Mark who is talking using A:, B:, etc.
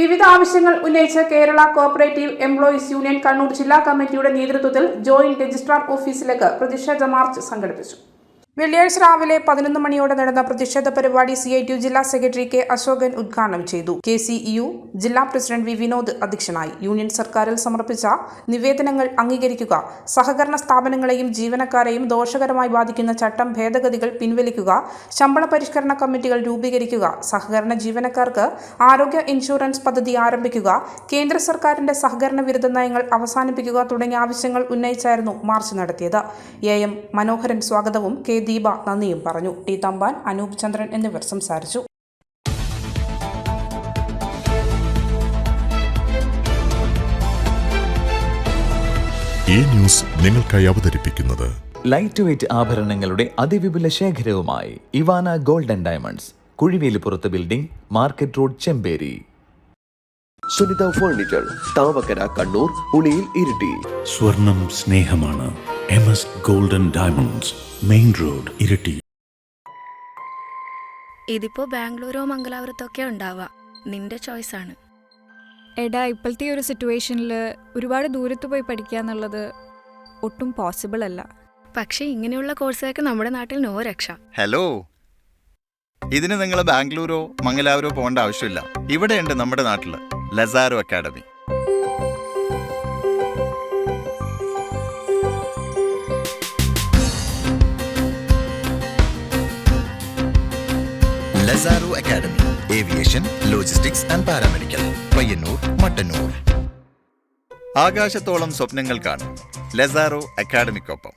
A: വിവിധ ആവശ്യങ്ങൾ ഉന്നയിച്ച് Kerala cooperative employees union Kannur ജില്ലാ കമ്മിറ്റിയുടെ നേതൃത്വത്തിൽ ജോയിന്റ് രജിസ്ട്രാർ ഓഫീസിലേക്ക് പ്രതിഷേധ മാർച്ച് സംഘടിപ്പിച്ചു. വെള്ളിയാഴ്ച രാവിലെ 11 മണിയോടെ നടന്ന പ്രതിഷേധ പരിപാടി CITU ജില്ലാ സെക്രട്ടറി കെ അശോകൻ ഉദ്ഘാടനം ചെയ്തു. KCEU ജില്ലാ പ്രസിഡന്റ് വി വിനോദ് അധ്യക്ഷനായി. യൂണിയൻ സർക്കാരിൽ സമർപ്പിച്ച നിവേദനങ്ങൾ അംഗീകരിക്കുക, സഹകരണ സ്ഥാപനങ്ങളെയും ജീവനക്കാരെയും ദോഷകരമായി ബാധിക്കുന്ന ചട്ടം ഭേദഗതികൾ പിൻവലിക്കുക, ശമ്പള പരിഷ്കരണ കമ്മിറ്റികൾ രൂപീകരിക്കുക, സഹകരണ ജീവനക്കാർക്ക് ആരോഗ്യ ഇൻഷുറൻസ് പദ്ധതി ആരംഭിക്കുക, കേന്ദ്ര സർക്കാരിന്റെ സഹകരണ വിരുദ്ധ നയങ്ങൾ അവസാനിപ്പിക്കുക തുടങ്ങിയ ആവശ്യങ്ങൾ ഉന്നയിച്ചായിരുന്നു മാർച്ച് നടത്തിയത്. AM മനോഹരൻ സ്വാഗതവും കെ ദീപ നന്ദിയും പറഞ്ഞു. ടി തമ്പാൻ, അനൂപ് ചന്ദ്രൻ എന്നിവർ സംസാരിച്ചു.
B: ഈ ന്യൂസ് നിങ്ങൾക്കായി അവതരിപ്പിക്കുന്നത്
C: ലൈറ്റ് വെയ്റ്റ് ആഭരണങ്ങളുടെ അതിവിപുല ശേഖരവുമായി ഇവാന ഗോൾഡ് ആൻഡ് ഡയമണ്ട്സ്, കുഴിവേലിപ്പുറത്ത് building, market road, Chemperi.
D: Sunitha furniture, Thavakkara, Kannur, Uliyil, Iritty.
E: സ്വർണം സ്നേഹമാണ്. MS gold and diamonds, main road, Iritty.
F: ഇതിപ്പോ ബാംഗ്ലൂരോ മംഗലാപുരത്തൊക്കെ ഉണ്ടാവുക. നിന്റെ ചോയ്സാണ്.
G: എടാ, ഇപ്പോഴത്തെ ഒരു സിറ്റുവേഷനിൽ ഒരുപാട് ദൂരത്ത് പോയി പഠിക്കുക എന്നുള്ളത് ഒട്ടും പോസിബിൾ അല്ല.
F: പക്ഷേ ഇങ്ങനെയുള്ള കോഴ്സുകൾക്ക് നമ്മുടെ നാട്ടിൽ നോ രക്ഷ.
H: ഹലോ, ഇതിന് നിങ്ങൾ ബാംഗ്ലൂരോ മംഗലാപുരോ പോകേണ്ട ആവശ്യമില്ല. ഇവിടെയുണ്ട് നമ്മുടെ നാട്ടിൽ Lazaro academy. Lazaro academy, aviation, logistics and paramedical, Payyanur, Mattannur. ആകാശത്തോളം സ്വപ്നങ്ങൾ കാണും ലസാരോ അക്കാഡമിക്കൊപ്പം.